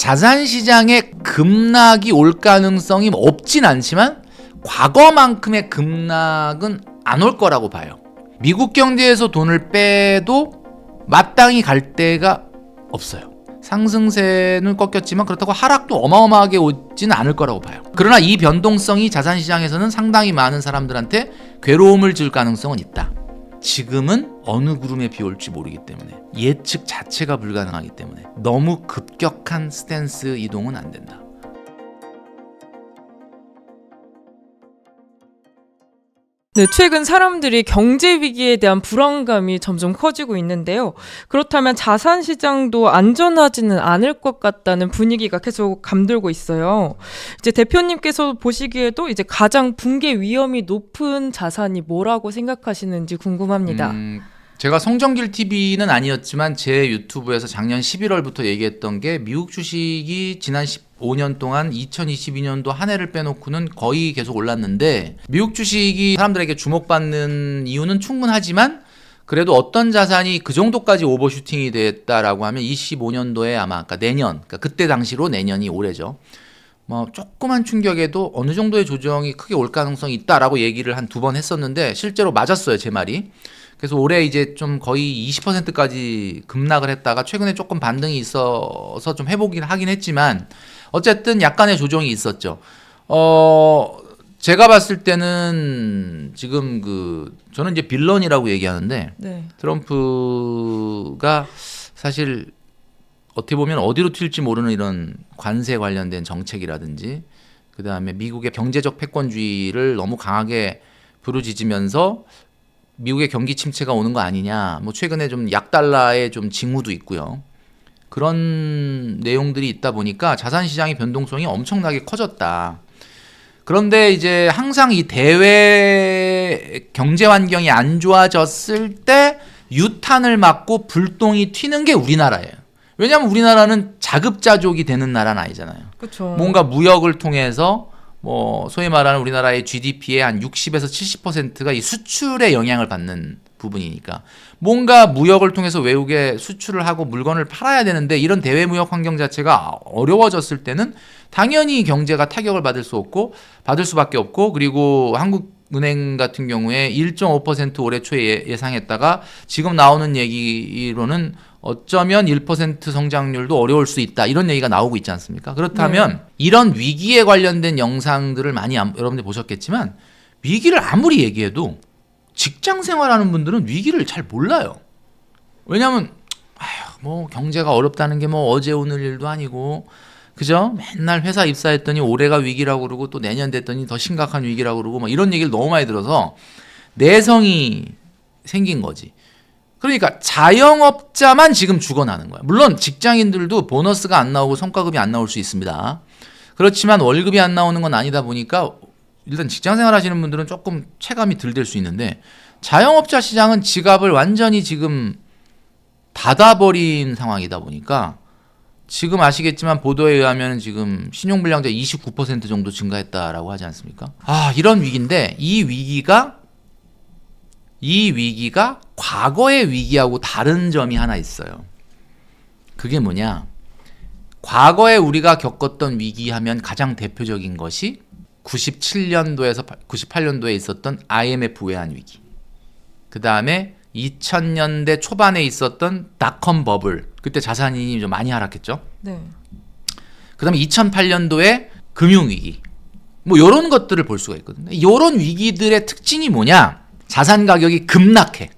자산시장의 급락이 올 가능성이 없진 않지만 과거만큼의 급락은 안 올 거라고 봐요. 미국 경제에서 돈을 빼도 마땅히 갈 데가 없어요. 상승세는 꺾였지만 그렇다고 하락도 어마어마하게 오지는 않을 거라고 봐요. 그러나 이 변동성이 자산시장에서는 상당히 많은 사람들한테 괴로움을 줄 가능성은 있다. 지금은 어느 구름에 비 올지 모르기 때문에, 예측 자체가 불가능하기 때문에 너무 급격한 스탠스 이동은 안 된다. 네, 최근 사람들이 경제 위기에 대한 불안감이 점점 커지고 있는데요. 그렇다면 자산 시장도 안전하지는 않을 것 같다는 분위기가 계속 감돌고 있어요. 이제 대표님께서 보시기에도 이제 가장 붕괴 위험이 높은 자산이 뭐라고 생각하시는지 궁금합니다. 제가 송정길 TV는 아니었지만 제 유튜브에서 작년 11월부터 얘기했던 게 미국 주식이 지난 15년 동안 2022년도 한 해를 빼놓고는 거의 계속 올랐는데, 미국 주식이 사람들에게 주목받는 이유는 충분하지만 그래도 어떤 자산이 그 정도까지 오버슈팅이 됐다라고 하면 25년도에 아마 내년, 그때 당시로 내년이 올해죠. 뭐 조그만 충격에도 어느 정도의 조정이 크게 올 가능성이 있다라고 얘기를 한 2번 했었는데 실제로 맞았어요, 제 말이. 그래서 올해 이제 좀 거의 20%까지 급락을 했다가 최근에 조금 반등이 있어서 좀 회복을 하긴 했지만 어쨌든 약간의 조정이 있었죠. 제가 봤을 때는 지금 저는 이제 빌런이라고 얘기하는데, 네. 트럼프가 사실 어떻게 보면 어디로 튈지 모르는 이런 관세 관련된 정책이라든지, 그 다음에 미국의 경제적 패권주의를 너무 강하게 부르짖으면서 미국의 경기 침체가 오는 거 아니냐, 뭐 최근에 좀 약달러의 좀 징후도 있고요. 그런 내용들이 있다 보니까 자산시장의 변동성이 엄청나게 커졌다. 그런데 이제 항상 이 대외 경제 환경이 안 좋아졌을 때 유탄을 맞고 불똥이 튀는 게 우리나라예요. 왜냐하면 우리나라는 자급자족이 되는 나라는 아니잖아요. 그렇죠. 뭔가 무역을 통해서 뭐 소위 말하는 우리나라의 GDP의 한 60에서 70%가 이 수출에 영향을 받는 부분이니까 뭔가 무역을 통해서 외국에 수출을 하고 물건을 팔아야 되는데 이런 대외 무역 환경 자체가 어려워졌을 때는 당연히 경제가 타격을 받을 수밖에 없고, 그리고 한국은행 같은 경우에 1.5% 올해 초에 예상했다가 지금 나오는 얘기로는 어쩌면 1% 성장률도 어려울 수 있다, 이런 얘기가 나오고 있지 않습니까? 그렇다면 이런 위기에 관련된 영상들을 많이 여러분들 보셨겠지만 위기를 아무리 얘기해도 직장 생활하는 분들은 위기를 잘 몰라요. 왜냐하면 뭐 경제가 어렵다는 게 뭐 어제 오늘 일도 아니고, 그죠? 맨날 회사 입사했더니 올해가 위기라고 그러고 또 내년 됐더니 더 심각한 위기라고 그러고 막 이런 얘기를 너무 많이 들어서 내성이 생긴 거지. 그러니까 자영업자만 지금 죽어나는 거야. 물론 직장인들도 보너스가 안 나오고 성과급이 안 나올 수 있습니다. 그렇지만 월급이 안 나오는 건 아니다 보니까 일단 직장생활 하시는 분들은 조금 체감이 덜 될 수 있는데, 자영업자 시장은 지갑을 완전히 지금 닫아버린 상황이다 보니까 지금 아시겠지만 보도에 의하면 지금 신용불량자 29% 정도 증가했다라고 하지 않습니까? 이런 위기인데 이 위기가 과거의 위기하고 다른 점이 하나 있어요. 그게 뭐냐? 과거에 우리가 겪었던 위기 하면 가장 대표적인 것이 97년도에서 98년도에 있었던 IMF 외환 위기, 그 다음에 2000년대 초반에 있었던 닷컴 버블, 그때 자산이 좀 많이 하락했죠. 네. 그 다음에 2008년도에 금융위기, 뭐 이런 것들을 볼 수가 있거든요. 이런 위기들의 특징이 뭐냐? 자산 가격이 급락해.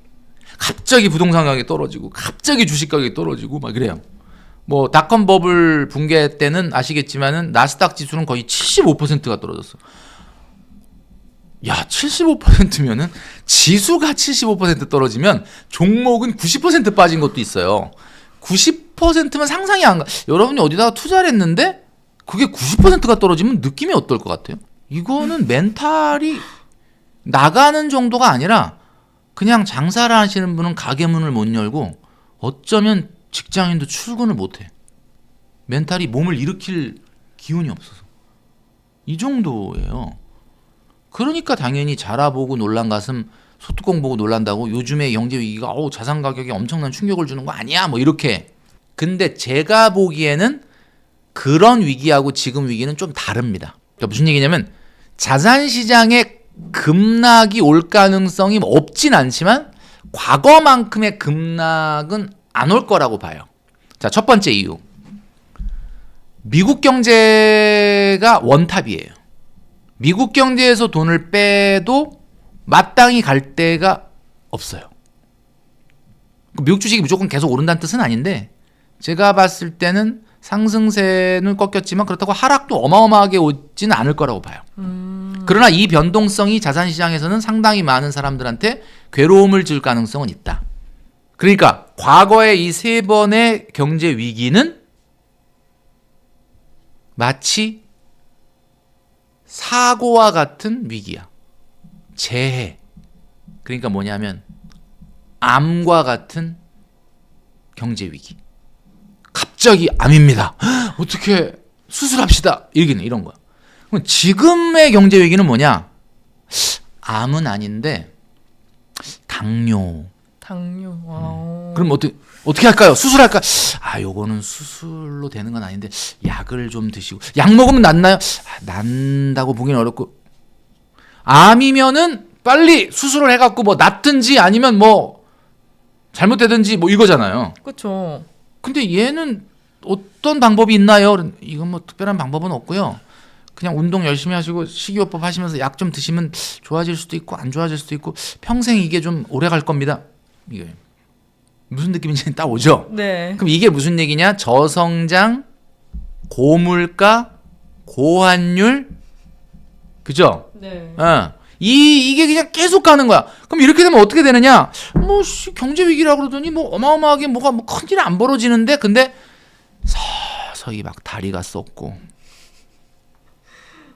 갑자기 부동산 가격이 떨어지고 갑자기 주식 가격이 떨어지고 막 그래요. 뭐 닷컴 버블 붕괴 때는 아시겠지만은 나스닥 지수는 거의 75%가 떨어졌어. 야, 75%면은 지수가 75% 떨어지면 종목은 90% 빠진 것도 있어요. 90%면 상상이 안 가. 여러분이 어디다가 투자를 했는데 그게 90%가 떨어지면 느낌이 어떨 것 같아요? 이거는 멘탈이 나가는 정도가 아니라 그냥 장사를 하시는 분은 가게 문을 못 열고 어쩌면 직장인도 출근을 못해. 멘탈이 몸을 일으킬 기운이 없어서. 이 정도예요. 그러니까 당연히 자라보고 놀란 가슴 소뚜껑 보고 놀란다고 요즘에 경제 위기가 자산 가격에 엄청난 충격을 주는 거 아니야? 뭐 이렇게. 근데 제가 보기에는 그런 위기하고 지금 위기는 좀 다릅니다. 그러니까 무슨 얘기냐면 자산시장의 급락이 올 가능성이 없진 않지만 과거만큼의 급락은 안 올 거라고 봐요. 자, 첫 번째 이유. 미국 경제가 원탑이에요. 미국 경제에서 돈을 빼도 마땅히 갈 데가 없어요. 미국 주식이 무조건 계속 오른다는 뜻은 아닌데 제가 봤을 때는 상승세는 꺾였지만 그렇다고 하락도 어마어마하게 오지는 않을 거라고 봐요. 그러나 이 변동성이 자산시장에서는 상당히 많은 사람들한테 괴로움을 줄 가능성은 있다. 그러니까 과거의 이 세 번의 경제 위기는 마치 사고와 같은 위기야. 재해. 그러니까 뭐냐면 암과 같은 경제 위기. 갑자기 암입니다. 어떻게 수술합시다. 이런 거야. 그럼 지금의 경제 위기는 뭐냐? 암은 아닌데 당뇨. 그럼 어떻게 할까요? 수술할까? 요거는 수술로 되는 건 아닌데 약을 좀 드시고. 약 먹으면 낫나요? 난다고 보기는 어렵고. 암이면은 빨리 수술을 해갖고 뭐 낫든지 아니면 뭐 잘못되든지 뭐 이거잖아요. 그렇죠. 근데 얘는 어떤 방법이 있나요? 이건 뭐 특별한 방법은 없고요. 그냥 운동 열심히 하시고 식이요법 하시면서 약 좀 드시면 좋아질 수도 있고 안 좋아질 수도 있고 평생 이게 좀 오래 갈 겁니다. 이게 무슨 느낌인지 딱 오죠? 네. 그럼 이게 무슨 얘기냐? 저성장, 고물가, 고환율, 그죠? 네. 이게 그냥 계속 가는 거야. 그럼 이렇게 되면 어떻게 되느냐? 경제 위기라 그러더니 어마어마하게 뭐가 큰일 안 벌어지는데 근데 서서히 막 다리가 썩고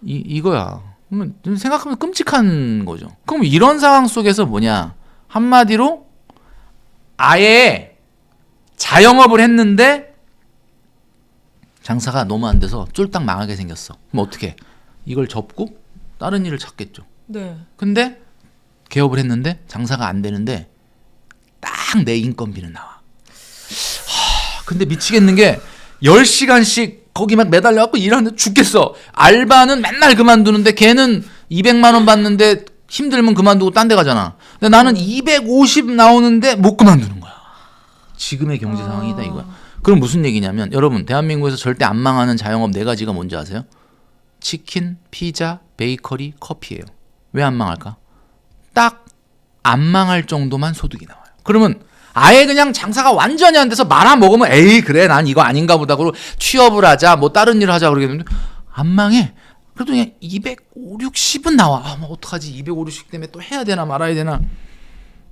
이거야. 그러면 생각하면 끔찍한 거죠. 그럼 이런 상황 속에서 뭐냐? 한마디로 아예 자영업을 했는데 장사가 너무 안 돼서 쫄딱 망하게 생겼어. 그럼 어떻게? 이걸 접고 다른 일을 찾겠죠. 네. 근데 개업을 했는데 장사가 안 되는데 딱 내 인건비는 나와. 근데 미치겠는 게 10시간씩 거기 막 매달려갖고 일하는데 죽겠어. 알바는 맨날 그만두는데 걔는 200만 원 받는데 힘들면 그만두고 딴 데 가잖아. 근데 나는 250 나오는데 못 그만두는 거야. 지금의 경제 상황이다 이거야. 그럼 무슨 얘기냐면 여러분 대한민국에서 절대 안 망하는 자영업 4가지가 뭔지 아세요? 치킨, 피자, 베이커리, 커피예요. 왜 안 망할까? 딱 안 망할 정도만 소득이 나와요. 그러면 아예 그냥 장사가 완전히 안 돼서 말아 먹으면 에이 그래 난 이거 아닌가 보다 그러고 취업을 하자 뭐 다른 일을 하자 그러겠는데 안 망해. 그래도 그냥 250, 60은 나와. 뭐 어떡하지 250, 60 때문에 또 해야 되나 말아야 되나.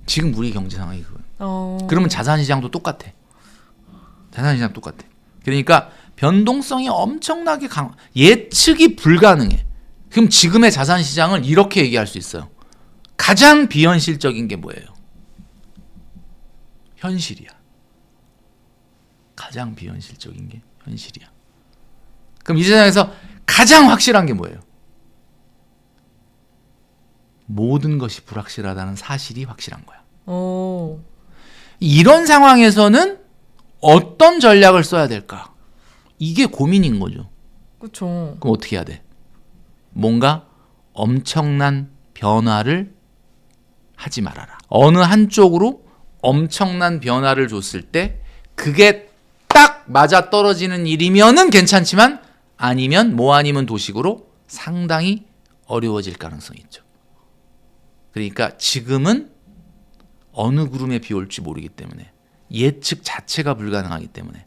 지금 우리 경제 상황이 그거예요. 그러면 자산시장도 똑같아. 자산시장 똑같아. 그러니까 변동성이 엄청나게 예측이 불가능해. 그럼 지금의 자산시장을 이렇게 얘기할 수 있어요. 가장 비현실적인 게 뭐예요? 현실이야. 가장 비현실적인 게 현실이야. 그럼 이 세상에서 가장 확실한 게 뭐예요? 모든 것이 불확실하다는 사실이 확실한 거야. 이런 상황에서는 어떤 전략을 써야 될까? 이게 고민인 거죠. 그렇죠. 그럼 어떻게 해야 돼? 뭔가 엄청난 변화를 하지 말아라. 어느 한쪽으로 엄청난 변화를 줬을 때 그게 딱 맞아 떨어지는 일이면은 괜찮지만 아니면 뭐 아니면 도식으로 상당히 어려워질 가능성이 있죠. 그러니까 지금은 어느 구름에 비 올지 모르기 때문에 예측 자체가 불가능하기 때문에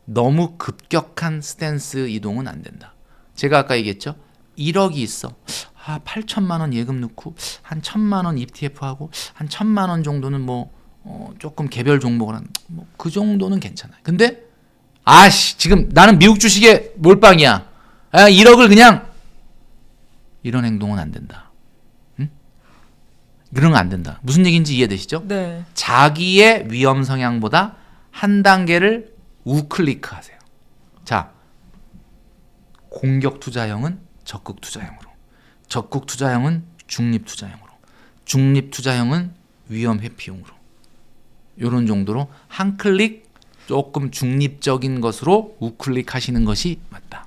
너무 급격한 스탠스 이동은 안 된다. 제가 아까 얘기했죠. 1억이 있어. 8천만 원 예금 넣고 한 1,000만 원 ETF 하고 한 1,000만 원 정도는 조금 개별 종목을 그 정도는 괜찮아요. 근데 지금 나는 미국 주식에 몰빵이야. 1억을 그냥 이런 행동은 안 된다. 응? 그런 거 안 된다. 무슨 얘기인지 이해되시죠? 네. 자기의 위험 성향보다 한 단계를 우클릭하세요. 자, 공격 투자형은 적극 투자형으로, 적극 투자형은 중립 투자형으로, 중립 투자형은 위험 회피용으로. 이런 정도로 한 클릭 조금 중립적인 것으로 우클릭하시는 것이 맞다.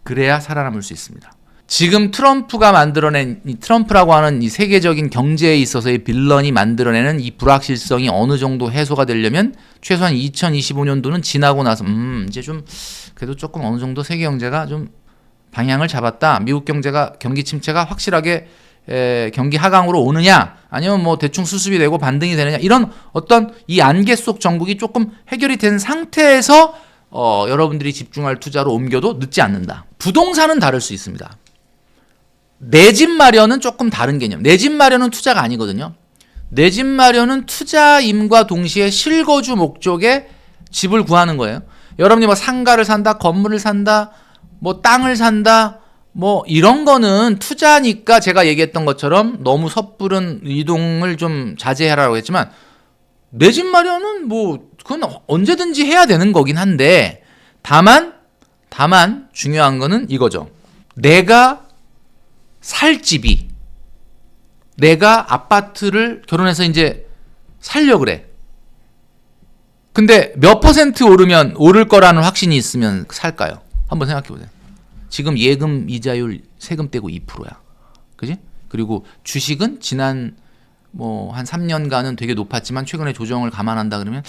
그래야 살아남을 수 있습니다. 지금 트럼프가 만들어낸 이 트럼프라고 하는 이 세계적인 경제에 있어서의 빌런이 만들어내는 이 불확실성이 어느 정도 해소가 되려면 최소한 2025년도는 지나고 나서 이제 좀 그래도 조금 어느 정도 세계 경제가 좀 방향을 잡았다. 미국 경제가 경기 침체가 확실하게 경기 하강으로 오느냐 아니면 뭐 대충 수습이 되고 반등이 되느냐 이런 어떤 이 안개 속 정국이 조금 해결이 된 상태에서 여러분들이 집중할 투자로 옮겨도 늦지 않는다. 부동산은 다를 수 있습니다. 내 집 마련은 조금 다른 개념. 내 집 마련은 투자가 아니거든요. 내 집 마련은 투자임과 동시에 실거주 목적의 집을 구하는 거예요. 여러분이 뭐 상가를 산다, 건물을 산다, 뭐 땅을 산다, 뭐 이런 거는 투자니까 제가 얘기했던 것처럼 너무 섣부른 이동을 좀 자제하라고 했지만 내 집 마련은 뭐 그건 언제든지 해야 되는 거긴 한데 다만 중요한 거는 이거죠. 내가 살 집이 내가 아파트를 결혼해서 이제 살려고 그래. 근데 몇 퍼센트 오르면 오를 거라는 확신이 있으면 살까요? 한번 생각해 보세요. 지금 예금 이자율 세금 떼고 2%야. 그지? 그리고 주식은 지난 뭐 한 3년간은 되게 높았지만 최근에 조정을 감안한다 그러면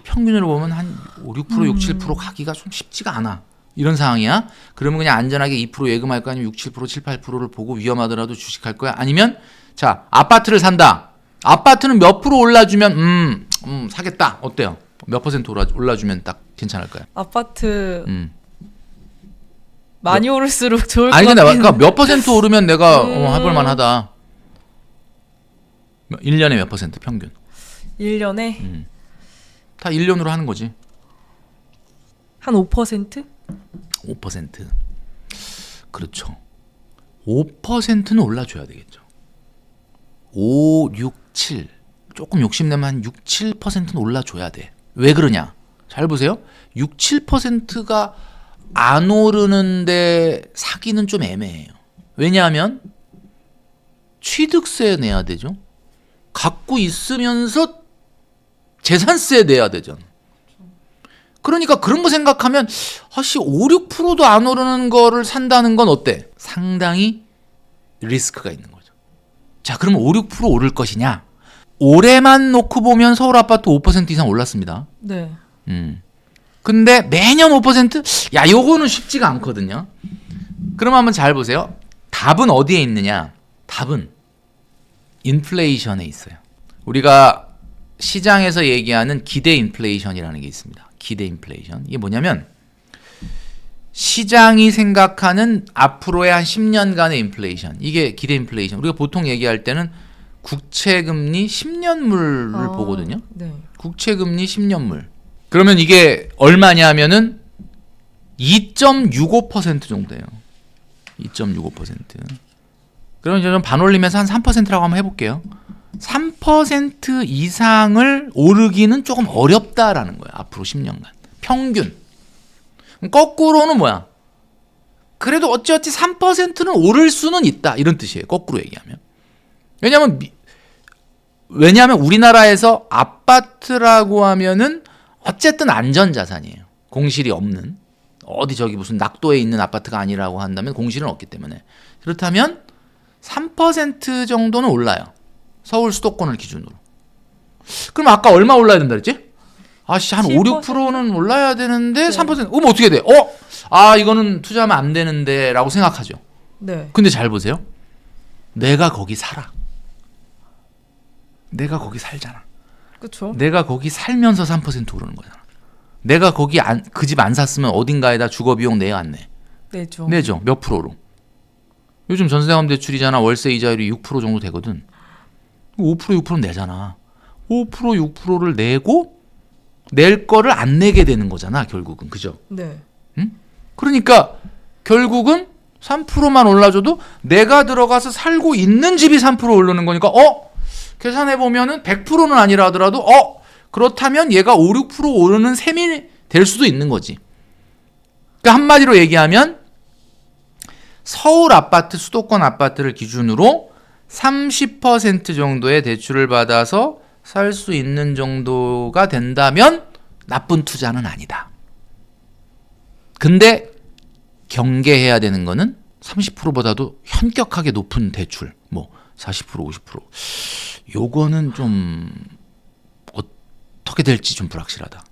평균으로 보면 한 5, 6%, 6, 7% 가기가 좀 쉽지가 않아. 이런 상황이야. 그러면 그냥 안전하게 2% 예금할 거 아니면 6, 7%, 7, 8%를 보고 위험하더라도 주식할 거야. 아니면 자 아파트를 산다. 아파트는 몇 프로 올라주면 사겠다. 어때요? 몇 퍼센트 올라주면 딱 괜찮을까요? 아파트 많이 오를수록 좋을 것 아니 근데 같긴. 그러니까 몇 퍼센트 오르면 내가 해볼 만하다. 1년에 몇 퍼센트 평균? 1년에 다 1년으로 하는 거지. 한 5%? 5%. 그렇죠. 5%는 올라줘야 되겠죠. 5, 6, 7. 조금 욕심내면 한 6, 7%는 올라줘야 돼. 왜 그러냐? 잘 보세요. 6, 7%가 안 오르는데 사기는 좀 애매해요. 왜냐하면 취득세 내야 되죠. 갖고 있으면서 재산세 내야 되잖아. 그러니까 그런 거 생각하면 5, 6%도 안 오르는 거를 산다는 건 어때? 상당히 리스크가 있는 거죠. 자, 그러면 5, 6% 오를 것이냐? 올해만 놓고 보면 서울 아파트 5% 이상 올랐습니다. 네. 근데 매년 5%? 야, 요거는 쉽지가 않거든요. 그럼 한번 잘 보세요. 답은 어디에 있느냐? 답은 인플레이션에 있어요. 우리가 시장에서 얘기하는 기대 인플레이션이라는 게 있습니다. 기대 인플레이션. 이게 뭐냐면 시장이 생각하는 앞으로의 한 10년간의 인플레이션. 이게 기대 인플레이션. 우리가 보통 얘기할 때는 국채금리 10년물을 보거든요. 네. 국채금리 10년물. 그러면 이게 얼마냐면은 2.65% 정도예요. 2.65%. 그러면 이제 좀 반올림해서 한 3%라고 한번 해볼게요. 3% 이상을 오르기는 조금 어렵다라는 거예요. 앞으로 10년간. 평균. 거꾸로는 뭐야? 그래도 어찌어찌 3%는 오를 수는 있다. 이런 뜻이에요. 거꾸로 얘기하면. 왜냐하면 우리나라에서 아파트라고 하면은 어쨌든 안전자산이에요. 공실이 없는. 어디 저기 무슨 낙도에 있는 아파트가 아니라고 한다면 공실은 없기 때문에. 그렇다면 3% 정도는 올라요. 서울 수도권을 기준으로. 그럼 아까 얼마 올라야 된다 그랬지? 한 5, 6%는 올라야 되는데 네. 3%. 어떻게 돼? 이거는 투자하면 안 되는데 라고 생각하죠. 네. 근데 잘 보세요. 내가 거기 살아. 내가 거기 살잖아. 그렇죠. 내가 거기 살면서 3% 오르는 거잖아. 내가 거기 그 집 안 샀으면 어딘가에다 주거비용 내야 안 내? 내죠. 내죠. 몇 프로로? 요즘 전세자금 대출이잖아. 월세 이자율이 6% 정도 되거든. 5%, 6%는 내잖아. 5%, 6%를 내고 낼 거를 안 내게 되는 거잖아. 결국은. 그죠? 네. 응? 그러니까 결국은 3%만 올라줘도 내가 들어가서 살고 있는 집이 3% 오르는 거니까 계산해 보면은 100%는 아니라 하더라도 그렇다면 얘가 5, 6% 오르는 셈이 될 수도 있는 거지. 그러니까 한마디로 얘기하면 서울 아파트, 수도권 아파트를 기준으로 30% 정도의 대출을 받아서 살 수 있는 정도가 된다면 나쁜 투자는 아니다. 근데 경계해야 되는 거는 30%보다도 현격하게 높은 대출, 뭐 40%, 50%. 요거는 좀 어떻게 될지 좀 불확실하다.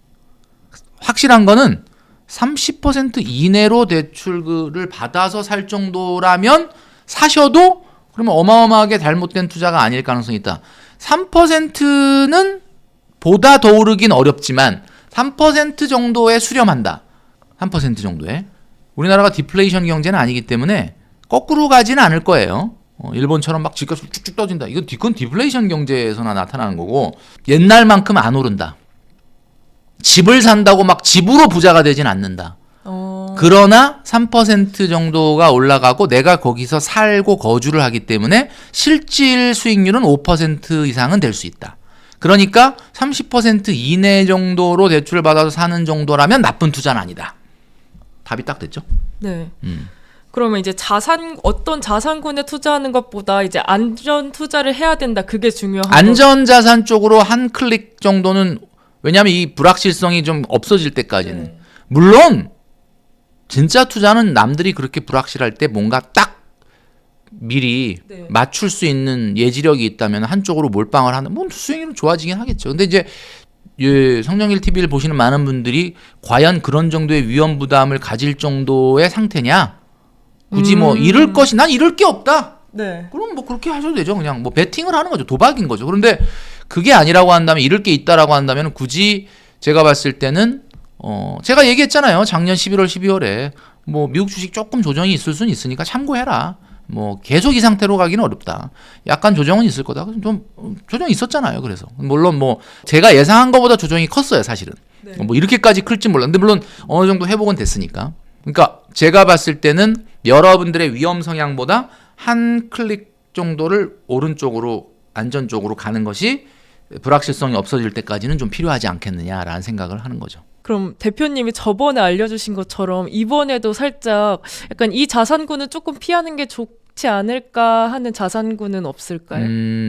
확실한 거는 30% 이내로 대출을 받아서 살 정도라면 사셔도 그러면 어마어마하게 잘못된 투자가 아닐 가능성이 있다. 3%는 보다 더 오르긴 어렵지만 3% 정도에 수렴한다. 3% 정도에. 우리나라가 디플레이션 경제는 아니기 때문에 거꾸로 가지는 않을 거예요. 일본처럼 막 집값이 쭉쭉 떠진다. 그건 디플레이션 경제에서나 나타나는 거고 옛날만큼 안 오른다. 집을 산다고 막 집으로 부자가 되진 않는다. 그러나 3% 정도가 올라가고 내가 거기서 살고 거주를 하기 때문에 실질 수익률은 5% 이상은 될 수 있다. 그러니까 30% 이내 정도로 대출을 받아서 사는 정도라면 나쁜 투자는 아니다. 답이 딱 됐죠? 네. 그러면 이제 어떤 자산군에 투자하는 것보다 이제 안전 투자를 해야 된다. 그게 중요한 안전 자산 쪽으로 한 클릭 정도는, 왜냐하면 이 불확실성이 좀 없어질 때까지는. 네. 물론 진짜 투자는 남들이 그렇게 불확실할 때 뭔가 딱 미리 네. 맞출 수 있는 예지력이 있다면 한쪽으로 몰빵을 하는, 뭐 수익률은 좋아지긴 하겠죠. 근데 이제 성정일 TV를 보시는 많은 분들이 과연 그런 정도의 위험 부담을 가질 정도의 상태냐? 굳이 뭐 잃을 것이, 난 잃을 게 없다. 네. 그럼 뭐 그렇게 하셔도 되죠. 그냥 뭐 베팅을 하는 거죠. 도박인 거죠. 그런데 그게 아니라고 한다면, 잃을 게 있다라고 한다면 굳이 제가 봤을 때는 제가 얘기했잖아요. 작년 11월, 12월에 뭐 미국 주식 조금 조정이 있을 수는 있으니까 참고해라. 뭐 계속 이 상태로 가기는 어렵다. 약간 조정은 있을 거다. 좀 조정이 있었잖아요. 그래서 물론 뭐 제가 예상한 것보다 조정이 컸어요. 사실은. 네. 뭐 이렇게까지 클지 몰랐는데 물론 어느 정도 회복은 됐으니까. 그러니까 제가 봤을 때는 여러분들의 위험 성향보다 한 클릭 정도를 오른쪽으로, 안전 쪽으로 가는 것이 불확실성이 없어질 때까지는 좀 필요하지 않겠느냐라는 생각을 하는 거죠. 그럼 대표님이 저번에 알려주신 것처럼 이번에도 살짝 약간 이 자산군은 조금 피하는 게 좋지 않을까 하는 자산군은 없을까요?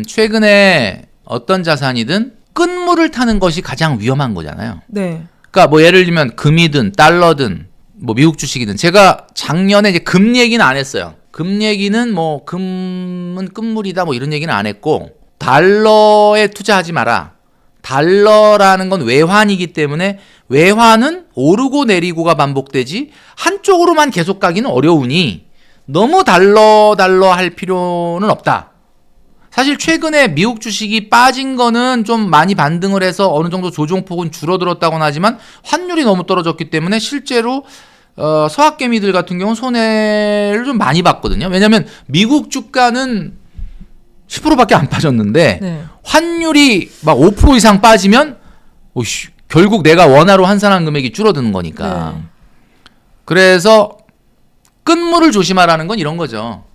최근에 어떤 자산이든 끝물을 타는 것이 가장 위험한 거잖아요. 네. 그러니까 뭐 예를 들면 금이든 달러든 뭐 미국 주식이든, 제가 작년에 이제 금 얘기는 안 했어요. 금 얘기는 뭐 금은 끝물이다 뭐 이런 얘기는 안 했고, 달러에 투자하지 마라. 달러라는 건 외환이기 때문에 외환은 오르고 내리고가 반복되지 한쪽으로만 계속 가기는 어려우니 너무 달러 할 필요는 없다. 사실 최근에 미국 주식이 빠진 거는 좀 많이 반등을 해서 어느 정도 조정폭은 줄어들었다고는 하지만 환율이 너무 떨어졌기 때문에 실제로 서학개미들 같은 경우는 손해를 좀 많이 봤거든요. 왜냐하면 미국 주가는 10%밖에 안 빠졌는데 네. 환율이 막 5% 이상 빠지면 결국 내가 원화로 환산한 금액이 줄어드는 거니까. 네. 그래서 끝물을 조심하라는 건 이런 거죠.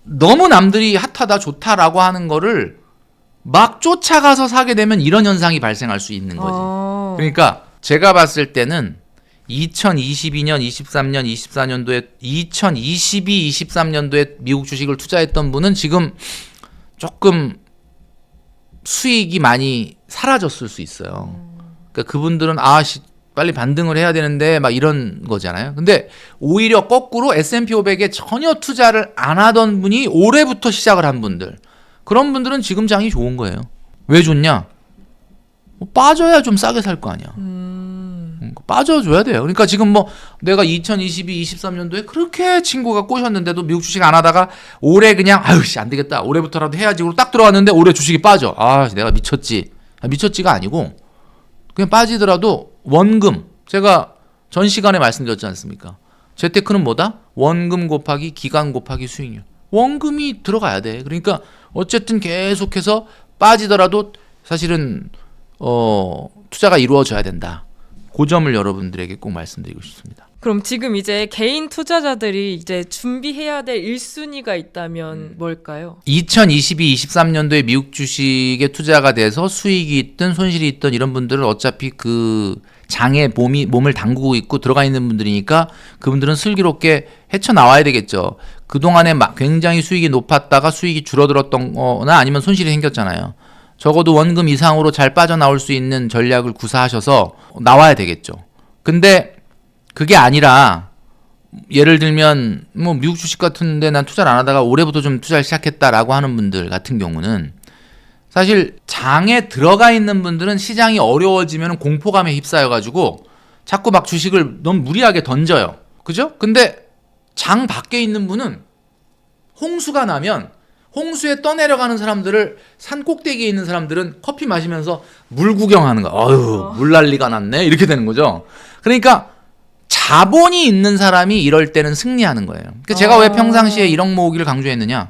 너무 남들이 핫하다 좋다라고 하는 거를 막 쫓아가서 사게 되면 이런 현상이 발생할 수 있는 거지. 그러니까 제가 봤을 때는 2022년, 23년, 24년도에 2022, 23년도에 미국 주식을 투자했던 분은 지금 조금 수익이 많이 사라졌을 수 있어요. 그러니까 그분들은 빨리 반등을 해야 되는데 막 이런 거잖아요. 근데 오히려 거꾸로 S&P 500에 전혀 투자를 안 하던 분이 올해부터 시작을 한 분들, 그런 분들은 지금 장이 좋은 거예요. 왜 좋냐? 뭐 빠져야 좀 싸게 살 거 아니야. 빠져줘야 돼요. 그러니까 지금 뭐 내가 2022, 23년도에 그렇게 친구가 꼬셨는데도 미국 주식 안 하다가 올해 그냥 안 되겠다. 올해부터라도 해야지. 딱 들어왔는데 올해 주식이 빠져. 내가 미쳤지. 미쳤지가 아니고 그냥 빠지더라도 원금, 제가 전 시간에 말씀드렸지 않습니까? 재테크는 뭐다? 원금 곱하기 기간 곱하기 수익률. 원금이 들어가야 돼. 그러니까 어쨌든 계속해서 빠지더라도 사실은 투자가 이루어져야 된다. 그 점을 여러분들에게 꼭 말씀드리고 싶습니다. 그럼 지금 이제 개인 투자자들이 이제 준비해야 될 1순위가 있다면 뭘까요? 2022, 23년도에 미국 주식에 투자가 돼서 수익이 있든 손실이 있든 이런 분들은 어차피 그 장에 몸을 담그고 있고 들어가 있는 분들이니까 그분들은 슬기롭게 헤쳐나와야 되겠죠. 그동안에 굉장히 수익이 높았다가 수익이 줄어들었던 거나 아니면 손실이 생겼잖아요. 적어도 원금 이상으로 잘 빠져나올 수 있는 전략을 구사하셔서 나와야 되겠죠. 근데 그게 아니라 예를 들면 뭐 미국 주식 같은데 난 투자를 안 하다가 올해부터 좀 투자를 시작했다라고 하는 분들 같은 경우는 사실 장에 들어가 있는 분들은 시장이 어려워지면 공포감에 휩싸여가지고 자꾸 막 주식을 너무 무리하게 던져요. 그죠? 근데 장 밖에 있는 분은 홍수가 나면 홍수에 떠내려가는 사람들을 산 꼭대기에 있는 사람들은 커피 마시면서 물 구경하는 거야. 어휴, 물 난리가 났네. 이렇게 되는 거죠. 그러니까 자본이 있는 사람이 이럴 때는 승리하는 거예요. 그러니까 제가 왜 평상시에 1억 모으기를 강조했느냐?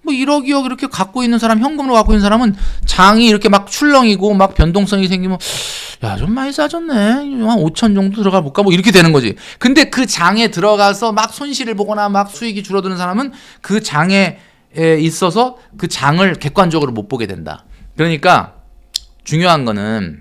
뭐 1억, 2억 이렇게 갖고 있는 사람, 현금으로 갖고 있는 사람은 장이 이렇게 막 출렁이고 막 변동성이 생기면 야, 좀 많이 싸졌네. 한 5천 정도 들어가 볼까? 뭐 이렇게 되는 거지. 근데 그 장에 들어가서 막 손실을 보거나 막 수익이 줄어드는 사람은 그 장에 있어서 그 장을 객관적으로 못 보게 된다. 그러니까 중요한 거는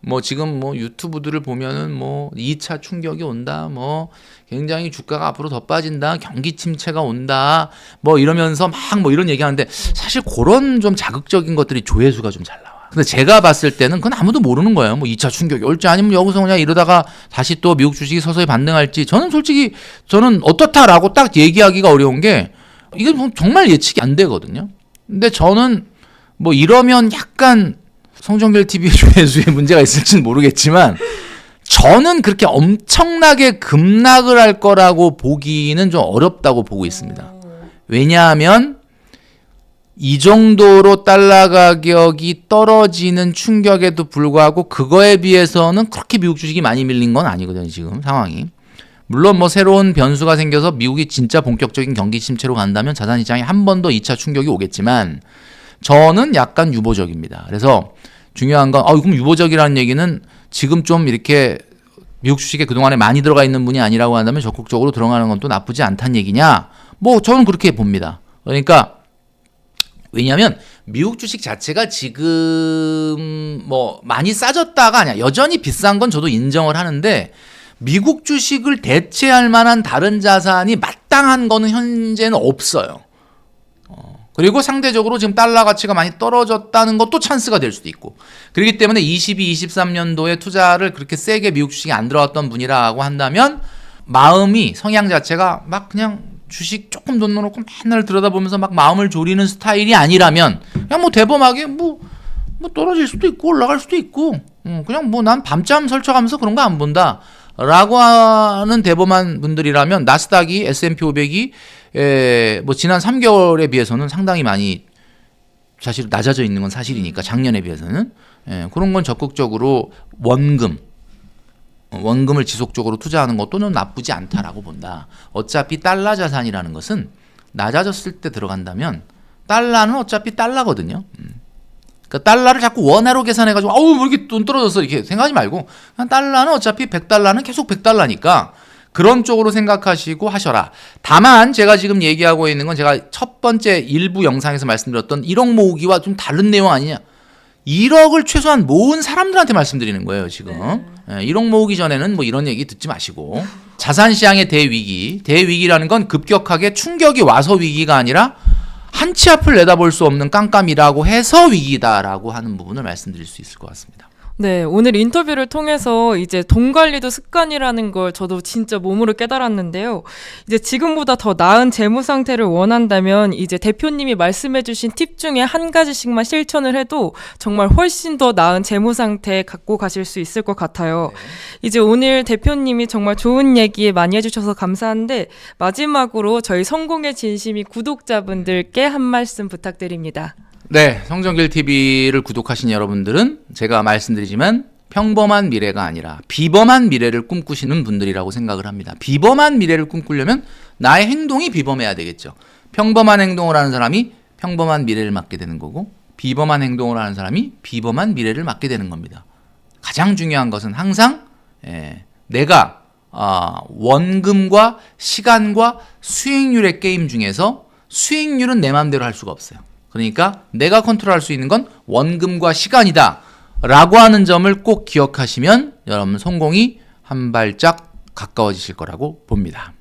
뭐 지금 뭐 유튜브들을 보면은 뭐 2차 충격이 온다, 뭐 굉장히 주가가 앞으로 더 빠진다, 경기 침체가 온다, 뭐 이러면서 막 뭐 이런 얘기하는데 사실 그런 좀 자극적인 것들이 조회수가 좀 잘 나와. 근데 제가 봤을 때는 그건 아무도 모르는 거예요. 뭐 2차 충격이 올지 아니면 여기서 그냥 이러다가 다시 또 미국 주식이 서서히 반등할지. 저는 솔직히 저는 어떻다라고 딱 얘기하기가 어려운 게 이게 정말 예측이 안 되거든요. 근데 저는 뭐 이러면 약간 성정길 TV의 조회수에 문제가 있을지는 모르겠지만 저는 그렇게 엄청나게 급락을 할 거라고 보기는 좀 어렵다고 보고 있습니다. 왜냐하면 이 정도로 달러 가격이 떨어지는 충격에도 불구하고 그거에 비해서는 그렇게 미국 주식이 많이 밀린 건 아니거든요. 지금 상황이. 물론 뭐 새로운 변수가 생겨서 미국이 진짜 본격적인 경기 침체로 간다면 자산시장에 한 번 더 2차 충격이 오겠지만 저는 약간 유보적입니다. 그래서 중요한 건 그럼 유보적이라는 얘기는 지금 좀 이렇게 미국 주식에 그동안에 많이 들어가 있는 분이 아니라고 한다면 적극적으로 들어가는 건 또 나쁘지 않다는 얘기냐? 뭐 저는 그렇게 봅니다. 그러니까 왜냐하면 미국 주식 자체가 지금 뭐 많이 싸졌다가 아니야. 여전히 비싼 건 저도 인정을 하는데 미국 주식을 대체할 만한 다른 자산이 마땅한 거는 현재는 없어요. 그리고 상대적으로 지금 달러 가치가 많이 떨어졌다는 것도 찬스가 될 수도 있고. 그렇기 때문에 22, 23년도에 투자를 그렇게 세게 미국 주식에 안 들어갔던 분이라고 한다면 마음이 성향 자체가 막 그냥 주식 조금 돈 넣어놓고 맨날 들여다보면서 막 마음을 졸이는 스타일이 아니라면 그냥 뭐 대범하게 뭐 떨어질 수도 있고 올라갈 수도 있고 그냥 뭐 난 밤잠 설쳐가면서 그런 거 안 본다 라고 하는 대범한 분들이라면 나스닥이 S&P 500이 뭐 지난 3개월에 비해서는 상당히 많이 사실 낮아져 있는 건 사실이니까 작년에 비해서는 그런 건 적극적으로 원금을 지속적으로 투자하는 것도는 나쁘지 않다라고 본다. 어차피 달러 자산이라는 것은 낮아졌을 때 들어간다면 달러는 어차피 달러거든요. 그러니까 달러를 자꾸 원화로 계산해가지고 뭐 이렇게 돈 떨어졌어 이렇게 생각하지 말고 그냥 달러는 어차피 100달러는 계속 100달러니까 그런 쪽으로 생각하시고 하셔라. 다만 제가 지금 얘기하고 있는 건 제가 첫 번째 일부 영상에서 말씀드렸던 1억 모으기와 좀 다른 내용 아니냐. 1억을 최소한 모은 사람들한테 말씀드리는 거예요 지금. 1억 모으기 전에는 뭐 이런 얘기 듣지 마시고. 자산시장의 대위기라는 건 급격하게 충격이 와서 위기가 아니라 한 치 앞을 내다볼 수 없는 깜깜이라고 해서 위기다라고 하는 부분을 말씀드릴 수 있을 것 같습니다. 네, 오늘 인터뷰를 통해서 이제 돈 관리도 습관이라는 걸 저도 진짜 몸으로 깨달았는데요. 이제 지금보다 더 나은 재무 상태를 원한다면 이제 대표님이 말씀해주신 팁 중에 한 가지씩만 실천을 해도 정말 훨씬 더 나은 재무 상태 갖고 가실 수 있을 것 같아요. 이제 오늘 대표님이 정말 좋은 얘기 많이 해주셔서 감사한데 마지막으로 저희 성공의 진심이 구독자분들께 한 말씀 부탁드립니다. 네, 성정길 TV를 구독하신 여러분들은 제가 말씀드리지만 평범한 미래가 아니라 비범한 미래를 꿈꾸시는 분들이라고 생각을 합니다. 비범한 미래를 꿈꾸려면 나의 행동이 비범해야 되겠죠. 평범한 행동을 하는 사람이 평범한 미래를 맞게 되는 거고 비범한 행동을 하는 사람이 비범한 미래를 맞게 되는 겁니다. 가장 중요한 것은 항상 내가 원금과 시간과 수익률의 게임 중에서 수익률은 내 마음대로 할 수가 없어요. 그러니까 내가 컨트롤할 수 있는 건 원금과 시간이다 라고 하는 점을 꼭 기억하시면 여러분 성공이 한 발짝 가까워지실 거라고 봅니다.